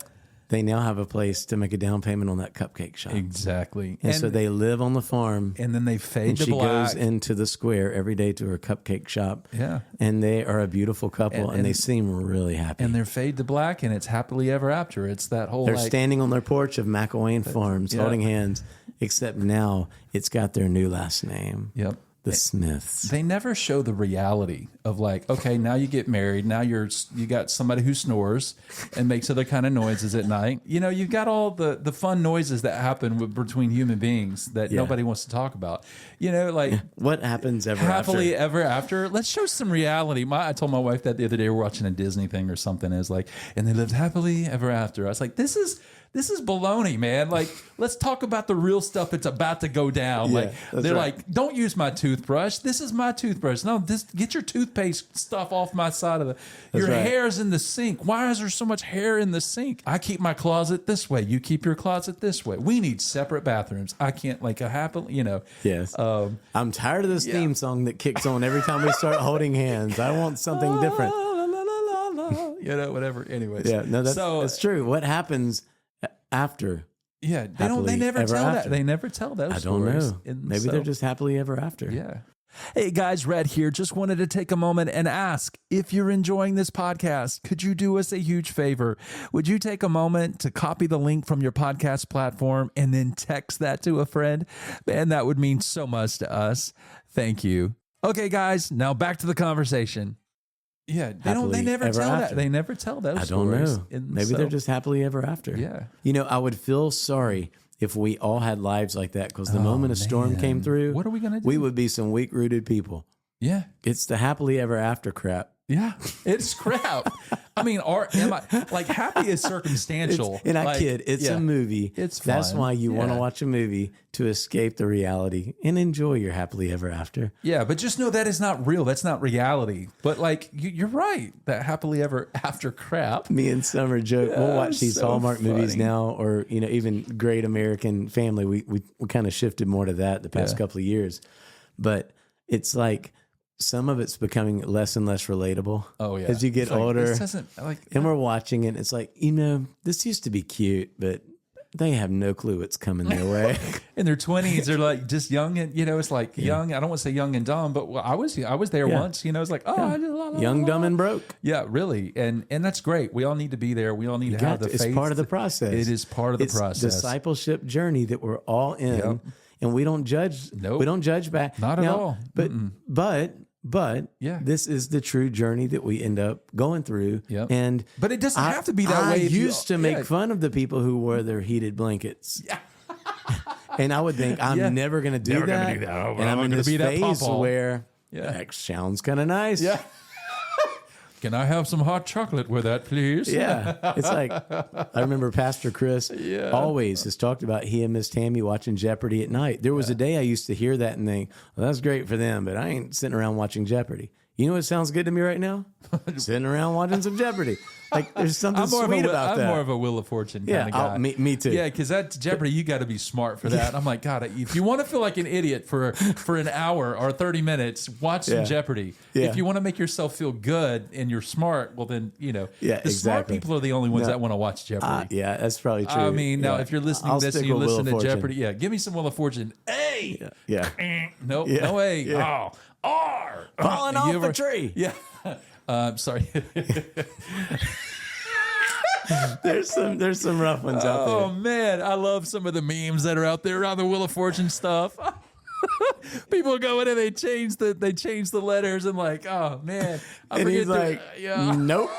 They now have a place to make a down payment on that cupcake shop. Exactly. And so they live on the farm. And then they fade to she black. goes into the square every day to her cupcake shop. Yeah. And they are a beautiful couple, and they seem really happy. And they're fade to black, and it's happily ever after. It's that whole They're standing on their porch of McElwain Farms, holding hands, except now it's got their new last name. Yep. The Smiths. They never show the reality of like, okay, now you get married. Now you got somebody who snores and makes other kind of noises at night. You know, you've got all the fun noises that happen between human beings that nobody wants to talk about. You know, like what happens happily ever after. Let's show some reality. I told my wife that the other day. We're watching a Disney thing or something. It was like, and they lived happily ever after. I was like, this is baloney, man. Like, let's talk about the real stuff that's about to go down. Like, they're like, don't use my toothbrush. This is my toothbrush. No, get your toothpaste stuff off my side of your hair's in the sink. Why is there so much hair in the sink? I keep my closet this way. You keep your closet this way. We need separate bathrooms. I can't like a happily, you know. Yes. I'm tired of this theme song that kicks on every time we start holding hands. I want something different. You know, whatever. Anyways. Yeah, no, that's true. What happens after? Yeah, they never tell that. They never tell those stories. I don't know. Maybe they're just happily ever after. Yeah. Hey guys, Rhett here. Just wanted to take a moment and ask if you're enjoying this podcast, could you do us a huge favor? Would you take a moment to copy the link from your podcast platform and then text that to a friend? Man, that would mean so much to us. Thank you. Okay, guys, now back to the conversation. Yeah, they never tell that. They never tell those stories. I don't know. Maybe they're just happily ever after. Yeah. You know, I would feel sorry if we all had lives like that, because the moment a storm came through, what are we going to do? We would be some weak-rooted people. Yeah. It's the happily ever after crap. Yeah, it's crap. I mean, happy is circumstantial. I kid. It's a movie. It's fun. That's why you want to watch a movie, to escape the reality and enjoy your happily ever after. Yeah, but just know that is not real. That's not reality. But like, you're right. That happily ever after crap. Me and Summer joke. We'll watch these Hallmark movies now, or even Great American Family. We kind of shifted more to that the past couple of years, but it's like, some of it's becoming less and less relatable. Oh yeah, as you get older, this doesn't and we're watching it. It's like, you know, this used to be cute, but they have no clue what's coming their way. In their 20s, they're like just young, and you know, it's like young. I don't want to say young and dumb, but I was there once. You know, it's like young, dumb, and broke. Yeah, really, and that's great. We all need to be there. We all need to have the faith. It's part of the process. It is part of the process. Discipleship journey that we're all in. Yep. And we don't judge. Nope. We don't judge back. Not at all. But this is the true journey that we end up going through. Yep. But it doesn't have to be that way. I used to make fun of the people who wore their heated blankets. Yeah. And I would think, I'm never going to do that. Oh, and I'm in this phase where that sounds kind of nice. Yeah. can I have some hot chocolate with that, please? Yeah. It's like, I remember Pastor Chris always has talked about he and Miss Tammy watching Jeopardy at night. There was a day I used to hear that and think, well, that's great for them, but I ain't sitting around watching Jeopardy. You know what sounds good to me right now? Sitting around watching some Jeopardy. Like, there's something sweet about that. I'm more of a Wheel of Fortune kind of guy. Me too. Yeah, because that Jeopardy, you got to be smart for that. I'm like, God, if you want to feel like an idiot for an hour or 30 minutes, watch some Jeopardy. Yeah. If you want to make yourself feel good and you're smart, well then, the smart exactly. people are the only ones that want to watch Jeopardy. Yeah, that's probably true. I mean, now if you're listening to this and you listen to Jeopardy, give me some Wheel of Fortune. A. Yeah. Nope, no A. Yeah. Oh. R. Falling off the tree. Yeah. Sorry. There's some rough ones out there. Oh man, I love some of the memes that are out there around the Wheel of Fortune stuff. People go in and they change the letters and like, oh man, and he's like, nope.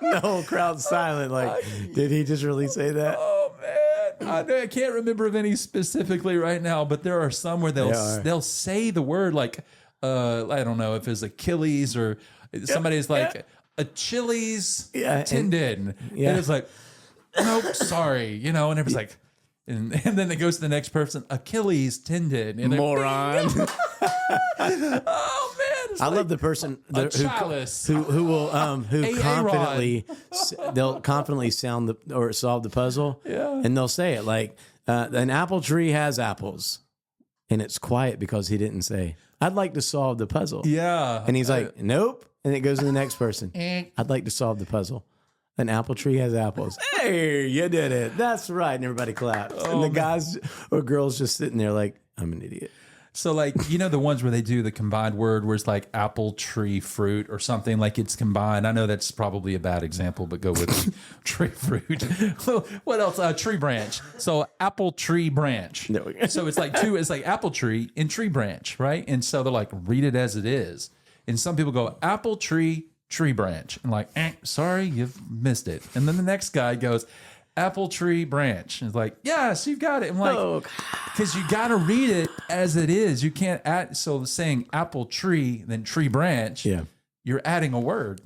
The whole crowd's silent. Like, did he just really say that? Oh man, I can't remember of any specifically right now, but there are some where they'll say the word like, I don't know if it's Achilles or somebody's like Achilles tendon, and it's like, nope, sorry, and everybody's like, and then it goes to the next person, Achilles tendon, and moron. Oh man, I love the person who will confidently they'll confidently sound or solve the puzzle, and they'll say it like an apple tree has apples, and it's quiet because he didn't say, I'd like to solve the puzzle. Yeah, and he's like, nope, and it goes to the next person. I'd like to solve the puzzle. An apple tree has apples. Hey, you did it. That's right. And everybody claps. And the guys or girls just sitting there like, I'm an idiot. So like, the ones where they do the combined word where it's like apple tree fruit or something, like it's combined. I know that's probably a bad example, but go with tree fruit. What else? Tree branch. So apple tree branch. There we go. So it's like it's like apple tree and tree branch, right? And so they're like, read it as it is. And some people go apple tree branch, and like, sorry, you've missed it. And then the next guy goes, apple tree branch, and it's like, yes, you've got it. I'm like, because you got to read it as it is. You can't add. So saying apple tree then tree branch, you're adding a word.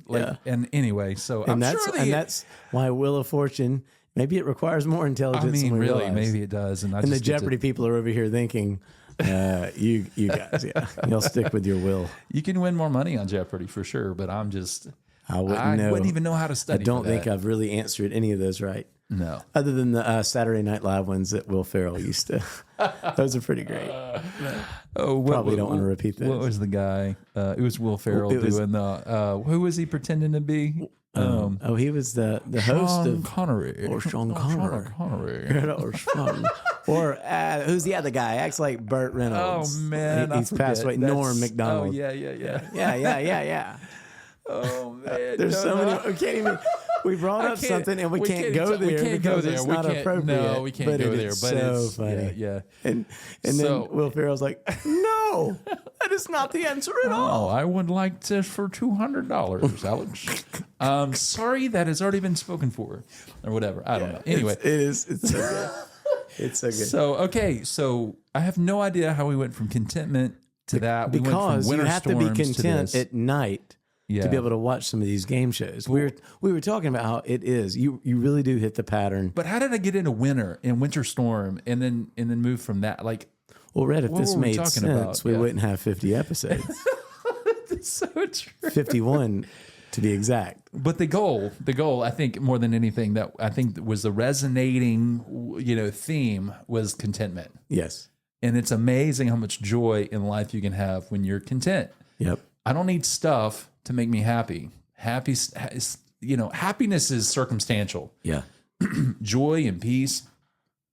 And anyway, so and that's why Wheel of Fortune. Maybe it requires more intelligence. I mean, than we really, realize. maybe it does. And the Jeopardy people are over here thinking, you guys, you'll stick with your will. You can win more money on Jeopardy for sure, but I wouldn't even know how to study. I don't think I've really answered any of those right. No, other than the Saturday Night Live ones that Will Ferrell used to. Those are pretty great. Probably don't want to repeat that. What was the guy? It was Will Ferrell doing the. Who was he pretending to be? He was the host of Connery or Sean Connery. Connery. Or who's the other guy? Acts like Burt Reynolds. Oh man, he's passed away. Norm Macdonald. Oh yeah. Oh man, there's so many. We can't even. We brought up something and we can't go there because it's not appropriate. No, we can't go there. But so it's funny. Yeah. And then Will Ferrell's like, no, that is not the answer at all. I would like this for $200, Alex. Sorry, that has already been spoken for, or whatever. I don't know. Anyway, it's so good. It's so good. So I have no idea how we went from contentment to that. We because went from you have to be content to at night. To be able to watch some of these game shows. We were talking about how it is. You really do hit the pattern. But how did I get into winter storm and then move from that? Like, well, Rhett, if this made sense, we wouldn't have 50 episodes. That's so true. 51 to be exact. But the goal, I think more than anything that I think was the resonating, theme was contentment. Yes. And it's amazing how much joy in life you can have when you're content. Yep. I don't need stuff to make me happy. Happiness is circumstantial. Yeah. Joy and peace,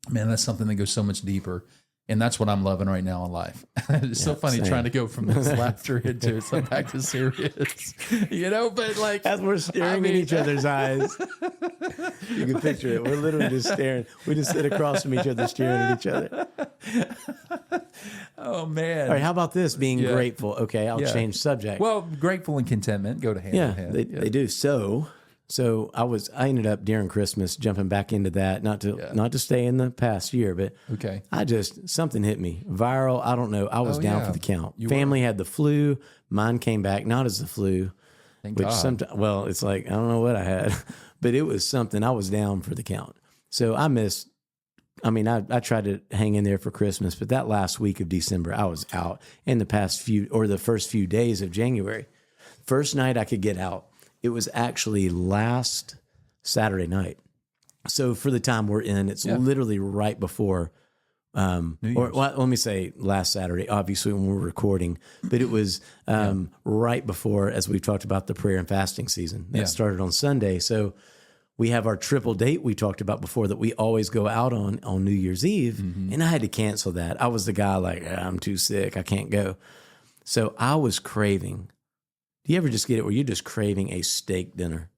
man, that's something that goes so much deeper. And that's what I'm loving right now in life. It's so funny trying to go from this laughter into some back to serious, but like as we're staring in each other's eyes, you can picture it. We're literally just staring. We just sit across from each other, staring at each other. Oh man. All right. How about this being grateful? Okay. I'll change subject. Well, grateful and contentment go to hand in hand. They do. So I ended up during Christmas jumping back into that, not to stay in the past year, but something hit me. Viral, I don't know. I was down for the count. Family had the flu. Mine came back not as the flu. Thank God. Sometimes, well, it's like, I don't know what I had, but it was something. I was down for the count. So I I tried to hang in there for Christmas, but that last week of December, I was out. And the first few days of January, first night I could get out, it was actually last Saturday night. So for the time we're in, it's literally right before, let me say last Saturday, obviously when we're recording, but it was right before, as we've talked about, the prayer and fasting season that started on Sunday. So we have our triple date we talked about before that we always go out on New Year's Eve. Mm-hmm. And I had to cancel that. I was the guy like, I'm too sick, I can't go. So I was craving. Do you ever just get it where you're just craving a steak dinner?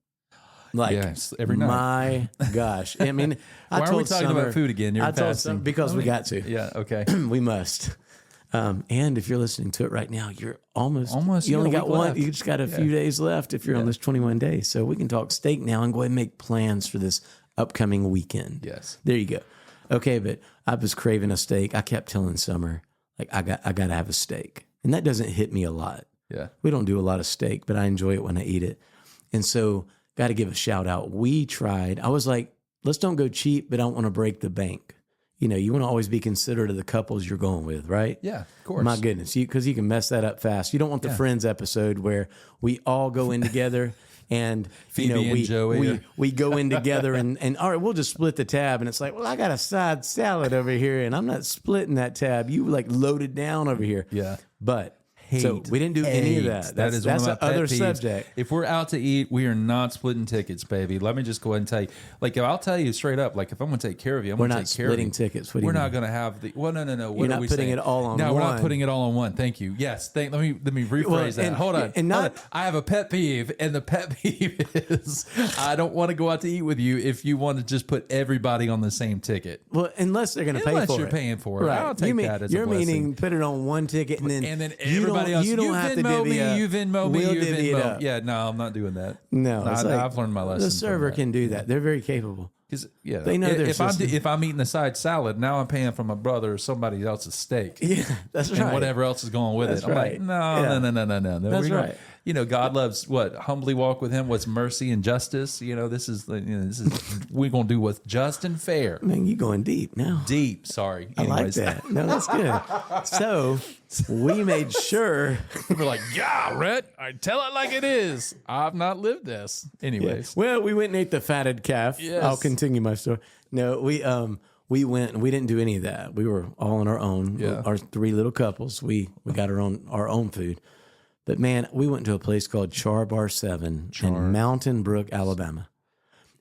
Like, yes, every night. My gosh. I mean, why are we talking about food again? You're fasting. Because we got to. Yeah, okay. We must. And if you're listening to it right now, you're almost you only got one. Left. You just got a few days left if you're on this 21 days. So we can talk steak now and go ahead and make plans for this upcoming weekend. Yes. There you go. Okay, but I was craving a steak. I kept telling Summer, like, I got to have a steak. And that doesn't hit me a lot. Yeah. We don't do a lot of steak, but I enjoy it when I eat it. And so got to give a shout out. We tried. I was like, let's don't go cheap, but I don't want to break the bank. You know, you want to always be considerate of the couples you're going with, right? Yeah, of course. My goodness, because you can mess that up fast. You don't want the Friends episode where we all go in together and Phoebe and Joey we go in together and all right, we'll just split the tab. And it's like, well, I got a side salad over here and I'm not splitting that tab. You like loaded down over here. Yeah. But so we didn't do any of that. That's one of my other pet peeves. subject. If we're out to eat, we are not splitting tickets, baby. Let me just go ahead and tell you. Like, I'll tell you straight up. Like, if I'm going to take care of you, I'm going to take care of you. We're not splitting tickets. What do you We're mean? not going to have the. Well, no. What You're are not we putting saying? it all on one. No, we're not putting it all on one. Thank you. Yes. Let me rephrase that. Hold on. And hold on. I have a pet peeve, and the pet peeve is I don't want to go out to eat with you if you want to just put everybody on the same ticket. Well, unless they're going to pay for it. Unless you're paying for it. Right. I'll take that as a blessing. You're meaning put it on one ticket and then everybody else. You don't have to divvy up. You Venmo me. We'll You divvy it Venmo. up. Yeah, no, I'm not doing that. No, I've learned my lesson. The server can do that. They're very capable. Yeah, they know their system. If I'm eating a side salad, now I'm paying for my brother or somebody else's steak. Yeah, that's right. And whatever else is going with it. I'm right. like, no. That's right. You know, God loves what? Humbly walk with him. What's mercy and justice? You know, this is we're gonna do what's just and fair. Man, you going deep now. Deep. Sorry. Anyways. I like that. No, that's good. So we made sure. We're like, yeah, Rhett, I tell it like it is. I've not lived this. Anyways. Yeah. Well, we went and ate the fatted calf. Yes. I'll continue my story. No, we went and we didn't do any of that. We were all on our own. Yeah. Our three little couples. We got our own food. But man, we went to a place called Char Bar 7 in Mountain Brook, Alabama.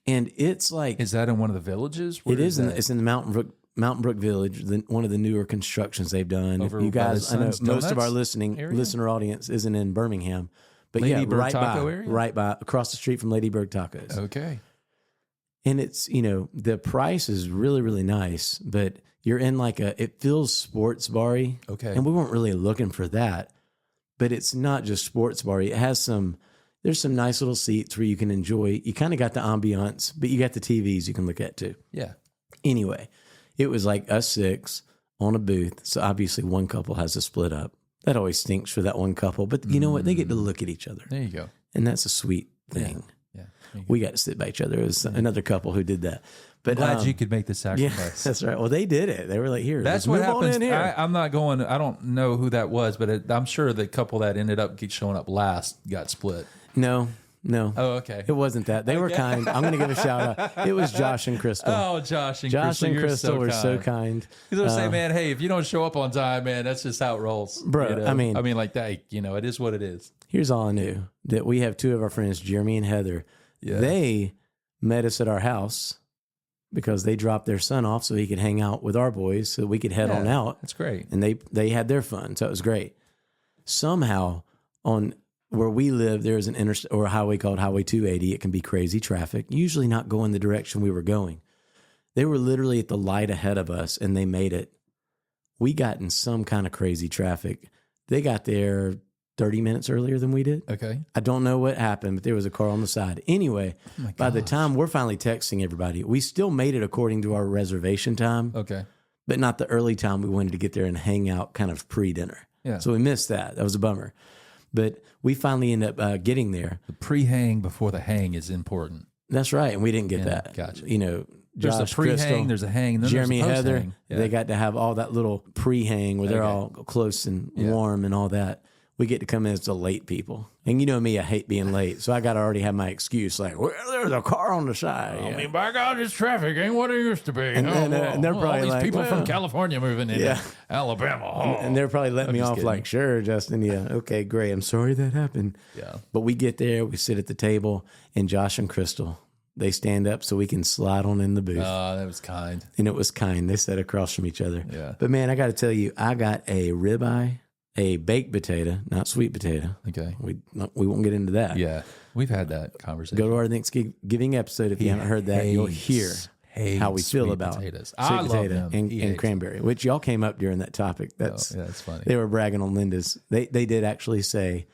And it's like... Is that in one of the villages? It is. It's in the Mountain Brook Village, one of the newer constructions they've done. Over you guys, I know most of our area? listener audience isn't in Birmingham. But Ladybird Taco area? Right by, across the street from Ladybird Tacos. Okay. And it's, the price is really, really nice, but you're in it feels sports bar-y. Okay. And we weren't really looking for that. But it's not just sports bar. It has there's some nice little seats where you can enjoy. You kind of got the ambiance, but you got the TVs you can look at too. Yeah. Anyway, it was like us 6 on a booth. So obviously one couple has to split up. That always stinks for that one couple. But you know what? They get to look at each other. There you go. And that's a sweet thing. Yeah. We got to sit by each other. It was another couple who did that. But glad you could make the sacrifice. Yeah, that's right. Well, they did it. They were like, here, that's what happens. I'm not going. I don't know who that was, but I'm sure the couple that ended up showing up last got split. No. Oh, okay. It wasn't that. They were kind. I'm going to give a shout out. It was Josh and Crystal. Oh, Josh and Crystal were so kind. Because they're saying, man, hey, if you don't show up on time, man, that's just how it rolls. Bro, I mean, like that. It is what it is. Here's all I knew: that we have 2 of our friends, Jeremy and Heather. Yeah. They met us at our house because they dropped their son off so he could hang out with our boys so we could head on out. That's great. And they had their fun, so it was great. Somehow on where we live, there is an interstate or a highway called Highway 280. It can be crazy traffic, usually not going the direction we were going. They were literally at the light ahead of us and they made it. We got in some kind of crazy traffic. They got there 30 minutes earlier than we did. Okay. I don't know what happened, but there was a car on the side. Anyway, by the time we're finally texting everybody, we still made it according to our reservation time. Okay. But not the early time we wanted to get there and hang out kind of pre-dinner. Yeah. So we missed that. That was a bummer. But we finally end up getting there. The pre-hang before the hang is important. That's right. And we didn't get that. Gotcha. You know, There's Josh, a pre-hang, Crystal, there's a hang, and then Jeremy, there's a Heather, post-hang. Yeah. they got to have all that little pre-hang where they're all close and warm and all that. We get to come in as the late people. And you know me, I hate being late. So I got to already have my excuse like, well, there's a car on the side. I mean, by God, this traffic ain't what it used to be. And they're probably all these like, people from well, California moving in Alabama. Oh. And they're probably letting me off kidding. like, sure, Justin. Yeah. Okay, great. I'm sorry that happened. Yeah. But we get there, we sit at the table, and Josh and Crystal, they stand up so we can slide on in the booth. That was kind. And it was kind. They sat across from each other. Yeah. But man, I got to tell you, I got a ribeye, a baked potato, not sweet potato. Okay. We won't get into that. Yeah. We've had that conversation. Go to our Thanksgiving episode if you haven't heard that. You'll hear how we feel about potatoes. sweet I love potato them. and cranberry, which y'all came up during that topic. That's funny. They were bragging on Linda's. They did actually say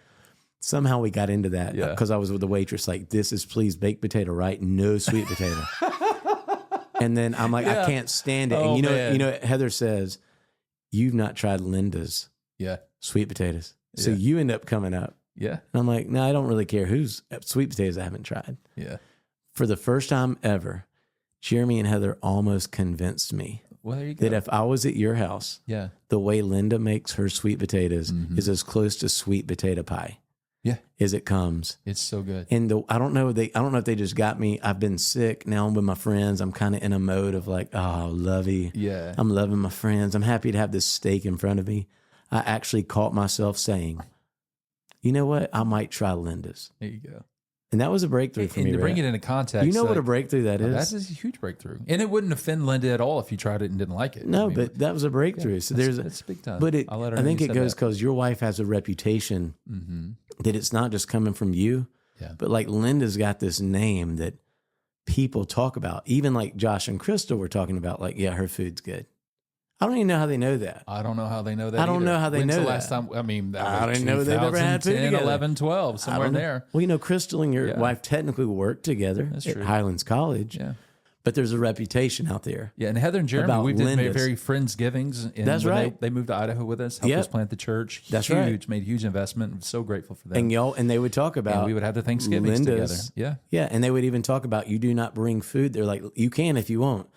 somehow we got into that because I was with the waitress like, this is please baked potato, right? No sweet potato. And then I'm like, I can't stand it. Oh, And you know, Heather says, you've not tried Linda's sweet potatoes. So you end up coming up. Yeah. And I'm like, no, I don't really care whose sweet potatoes I haven't tried. Yeah. For the first time ever, Jeremy and Heather almost convinced me Well, there you go. that if I was at your house, the way Linda makes her sweet potatoes is as close to sweet potato pie as it comes. It's so good. And I don't know if they just got me. I've been sick. Now I'm with my friends. I'm kind of in a mode of like, oh, lovey. Yeah. I'm loving my friends. I'm happy to have this steak in front of me. I actually caught myself saying, you know what? I might try Linda's. There you go. And that was a breakthrough for me. And to bring Rhett. it into context. You know what a breakthrough that is? That's a huge breakthrough. And it wouldn't offend Linda at all if you tried it and didn't like it. No, I mean, but that was a breakthrough. So it's big time. But I I think it goes because your wife has a reputation that it's not just coming from you, but like Linda's got this name that people talk about. Even like Josh and Crystal were talking about, like, yeah, her food's good. I don't even know how they know that. I don't know how they know that. I don't know how they When's know the that. last time? I mean, I didn't know they've ever had food 2010, together. 11, 12, somewhere in there. Well, you know, Crystal and your wife technically worked together at true. Highlands College. Yeah. But there's a reputation out there. Yeah, and Heather and Jeremy, About we did Linda's. very Friendsgivings. And That's when right. They moved to Idaho with us, helped us plant the church. That's huge, right. Made a huge investment. I'm so grateful for them. And they would talk about. And we would have the Thanksgivings together. Yeah. Yeah, and they would even talk about you do not bring food. They're like, you can if you want,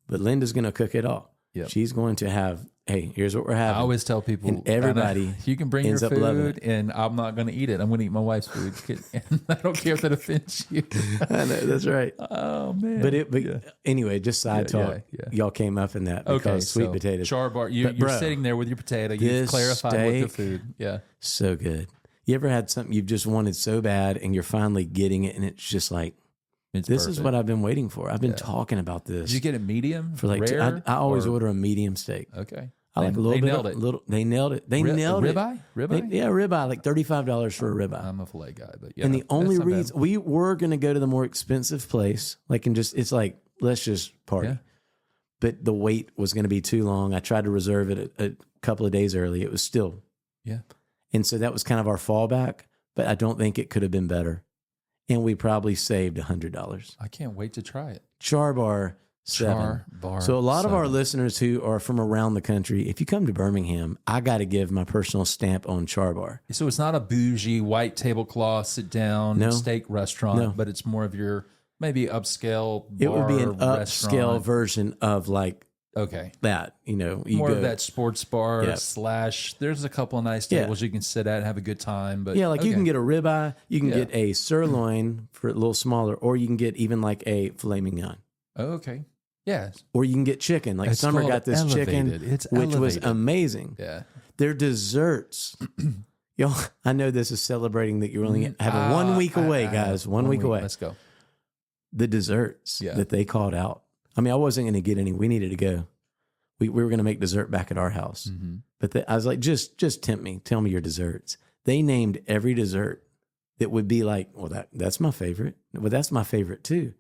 but Linda's going to cook it all. Yep. She's going to have, hey, here's what we're having. I always tell people, And everybody you can bring your ends up loving food, and I'm not going to eat it. I'm going to eat my wife's food. And I don't care if that offends you. I know, that's right. Oh man! But anyway, just side talk. yeah. Y'all came up in that because sweet so potatoes. Char Bar. You're bro, sitting there with your potato. You've this clarified what the steak- food. Yeah. So good. You ever had something you've just wanted so bad and you're finally getting it and it's just like, It's this perfect. is what I've been waiting for. I've been talking about this. Did you get it medium? for like rare? I always or- order a medium steak. Okay. I like a little they bit. Nailed it. They nailed it. They nailed it. Ribeye? Ribeye? Yeah, ribeye, like $35 for a ribeye. I'm a filet guy, but yeah. And the only that's not bad. reason we were going to go to the more expensive place, like, and just, it's like, let's just party. Yeah. But the wait was going to be too long. I tried to reserve it a couple of days early. It was still. Yeah. And so that was kind of our fallback, but I don't think it could have been better. And we probably saved $100. I can't wait to try it. Char Bar 7. Char Bar So a lot of our 7. listeners who are from around the country, if you come to Birmingham, I got to give my personal stamp on Char Bar. So it's not a bougie white tablecloth, sit down steak restaurant, but it's more of your maybe upscale bar It would be an upscale restaurant. version of like Okay. that, you know. You More go, of that sports bar Yeah. / there's a couple of nice tables you can sit at and have a good time. But Yeah, like you okay. can get a ribeye, you can Yeah. get a sirloin for a little smaller, or you can get even like a filet mignon. Oh, okay. Yeah. Or you can get chicken. Like It's Summer called got this elevated. chicken, It's which was elevated. amazing. Yeah. Their desserts. Y'all, I know this is celebrating that you're only having 1 week away, guys. One week away. Let's go. The desserts that they called out. I mean, I wasn't going to get any. We needed to go. We were going to make dessert back at our house. Mm-hmm. But I was like, just tempt me. Tell me your desserts. They named every dessert that would be like, well, that's my favorite. Well, that's my favorite too.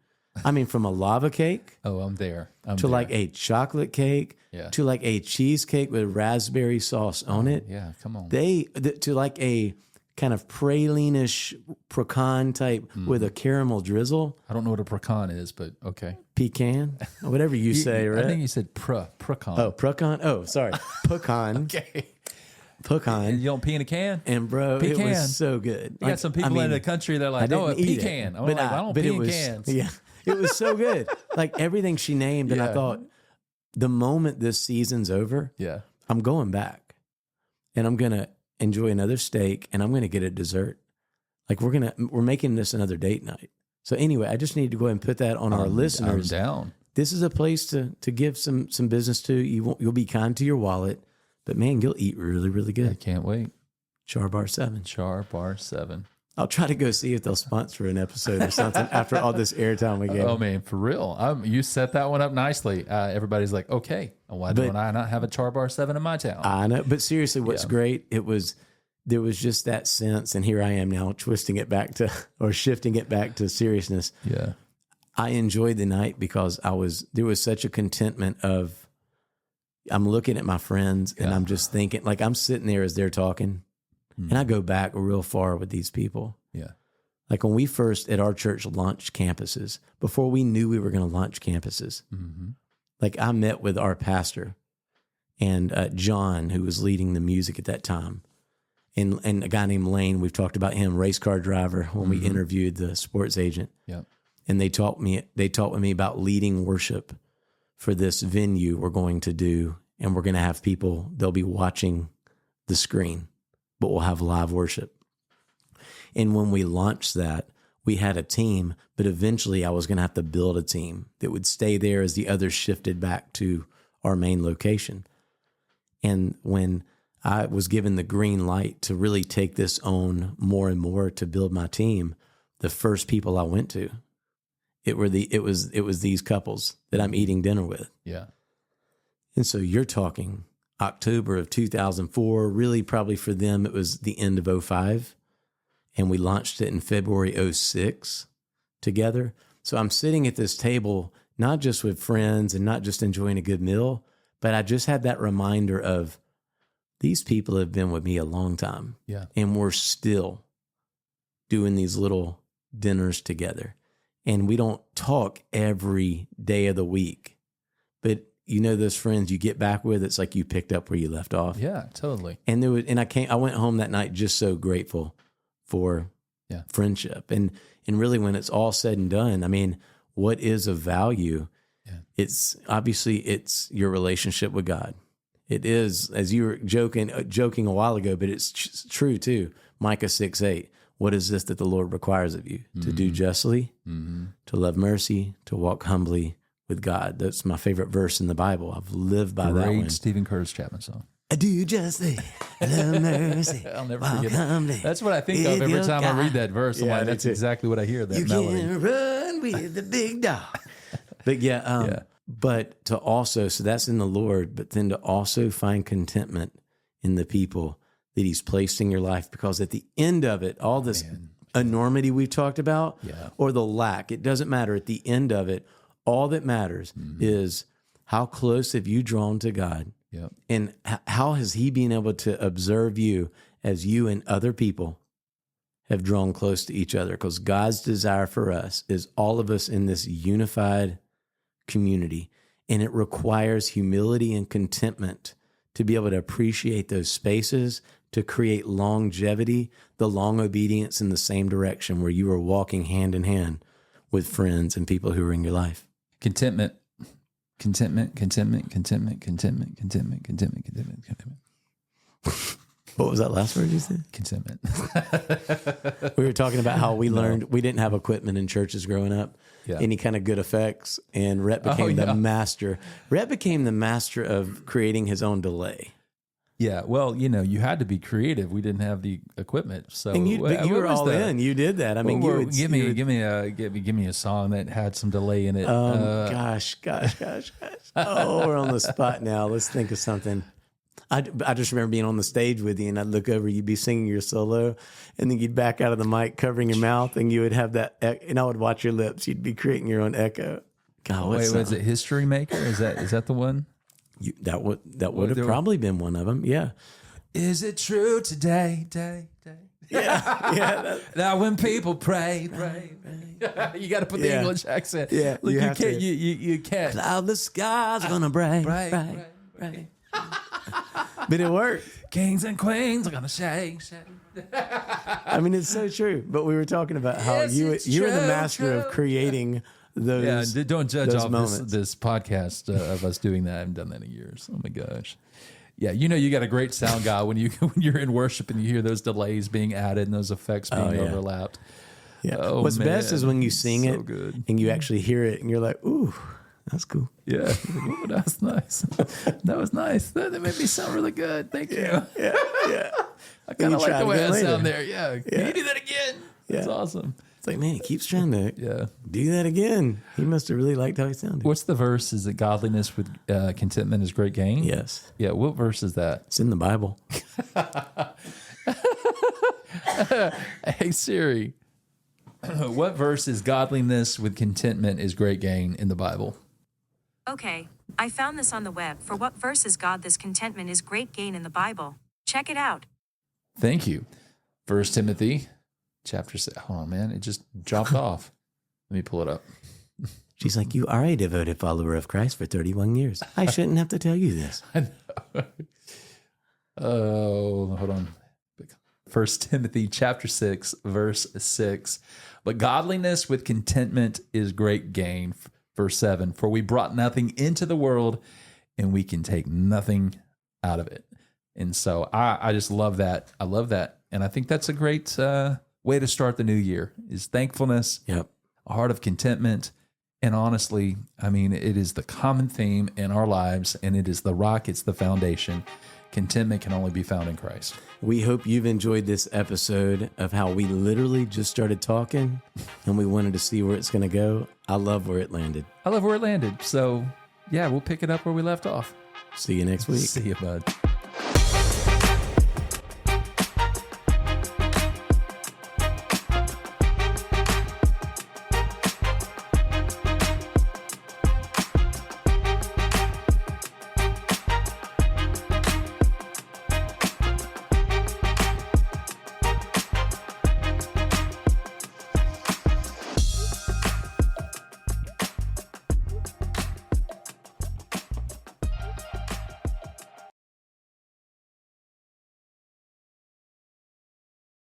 I mean, from a lava cake Oh, I'm there. to like a chocolate cake to like a cheesecake with raspberry sauce on it. Yeah, come on. To like a kind of praline-ish pecan type with a caramel drizzle. I don't know what a pecan is, but okay. Pecan, whatever you say, right? I think you said pecan. Oh, pecan. Oh, sorry. Pecan. Okay. pecan. You don't pee in a can? And bro, pecan. It was so good. You got some people in the country that are like, oh, a pecan. I'm like, I don't pee in cans. Yeah, it was so good. Like everything she named. And I thought, the moment this season's over, I'm going back and I'm going to enjoy another steak and I'm going to get a dessert. Like we're making this another date night. So anyway, I just need to go ahead and put that on our listeners. I'm down. This is a place to give some business to. You'll be kind to your wallet, but man, you'll eat really, really good. I can't wait. Char Bar 7. Char Bar 7. I'll try to go see if they'll sponsor an episode or something after all this airtime we get. Oh man, for real. You set that one up nicely. Everybody's like, okay, why don't I not have a Char Bar 7 in my town? I know, but seriously, what's great, there was just that sense, and here I am now shifting it back to seriousness. Yeah. I enjoyed the night because there was such a contentment of, I'm looking at my friends and I'm just thinking, like I'm sitting there as they're talking and I go back real far with these people. Yeah. Like when we first at our church launched campuses, before we knew we were going to launch campuses, like I met with our pastor and John, who was leading the music at that time. And a guy named Lane, we've talked about him, race car driver, when we interviewed the sports agent. Yeah. And they taught with me about leading worship for this venue we're going to do. And we're going to have people, they'll be watching the screen, but we'll have live worship. And when we launched that, we had a team, but eventually I was going to have to build a team that would stay there as the others shifted back to our main location. And when I was given the green light to really take this on more and more to build my team, the first people I went to, it was these couples that I'm eating dinner with. Yeah. And so you're talking October of 2004, really probably for them, it was the end of 2005. And we launched it in February 2006 together. So I'm sitting at this table, not just with friends and not just enjoying a good meal, but I just had that reminder of, these people have been with me a long time. Yeah. And we're still doing these little dinners together. And we don't talk every day of the week. But you know those friends you get back with, it's like you picked up where you left off. Yeah, totally. And I went home that night just so grateful for friendship. And really when it's all said and done, I mean, what is of value? Yeah. It's your relationship with God. It is, as you were joking a while ago, but it's true too. Micah 6:8. What is this that the Lord requires of you? To do justly, to love mercy, to walk humbly with God. That's my favorite verse in the Bible. I've lived by that one. Great Stephen Curtis Chapman song. I do justly, love mercy. I'll never forget that. That's what I think of every time I read that verse. I'm like, that's exactly what I hear, that melody. You can run with the big dog. But but to also, so that's in the Lord, but then to also find contentment in the people that he's placed in your life, because at the end of it, all this enormity we've talked about or the lack, it doesn't matter. At the end of it, all that matters is how close have you drawn to God? Yep. And how has he been able to observe you as you and other people have drawn close to each other? Because God's desire for us is all of us in this unified community, and it requires humility and contentment to be able to appreciate those spaces, to create longevity, the long obedience in the same direction where you are walking hand in hand with friends and people who are in your life. Contentment. What was that last word you said? Contentment. We were talking about how we learned we didn't have equipment in churches growing up, any kind of good effects, and Rhett became the master. Rhett became the master of creating his own delay. Yeah, well, you had to be creative. We didn't have the equipment, so and you were all in. You did that. I mean, give me a song that had some delay in it. Gosh. Oh, we're on the spot now. Let's think of something. I just remember being on the stage with you, and I'd look over, you'd be singing your solo, and then you'd back out of the mic covering your mouth, and you would have that, and I would watch your lips. You'd be creating your own echo. God, was it History Maker? Is that the one? That would have probably been one of them. Yeah. Is it true today? Yeah. Now when people pray. You got to put the English accent. Yeah. Look, you can't. Cloudless skies gonna break. Right. But it worked. Kings and queens are gonna shake. I mean, it's so true. But we were talking about how you're the master of creating those. Yeah, don't judge off moments. this podcast of us doing that. I haven't done that in years. Oh my gosh. Yeah, you got a great sound guy when you're in worship and you hear those delays being added and those effects being overlapped. Yeah. Oh, what's best is when you sing it and you actually hear it and you're like, ooh, that's cool. Yeah. Ooh, that was nice. That was nice. That made me sound really good. Thank you. Yeah. I kind of like the way I sound there. Yeah. Can you do that again? That's awesome. It's like, man, he keeps trying to do that again. He must have really liked how he sounded. What's the verse? Is it godliness with contentment is great gain? Yes. Yeah. What verse is that? It's in the Bible. Hey, Siri. What verse is godliness with contentment is great gain in the Bible? Okay, I found this on the web. For what verse is God this contentment is great gain in the Bible? Check it out. Thank you. 1 Timothy chapter 6. Oh, man, it just dropped off. Let me pull it up. She's like, you are a devoted follower of Christ for 31 years. I shouldn't have to tell you this. I know. Oh, hold on. 1 Timothy chapter 6, verse 6. But godliness with contentment is great gain. Verse 7. For we brought nothing into the world, and we can take nothing out of it. And so I just love that. I love that. And I think that's a great way to start the new year is thankfulness, a heart of contentment. And honestly, I mean, it is the common theme in our lives, and it is the rock. It's the foundation. Contentment can only be found in Christ. We hope you've enjoyed this episode of how we literally just started talking and we wanted to see where it's going to go. I love where it landed. I love where it landed. So, yeah, we'll pick it up where we left off. See you next week. See you, bud.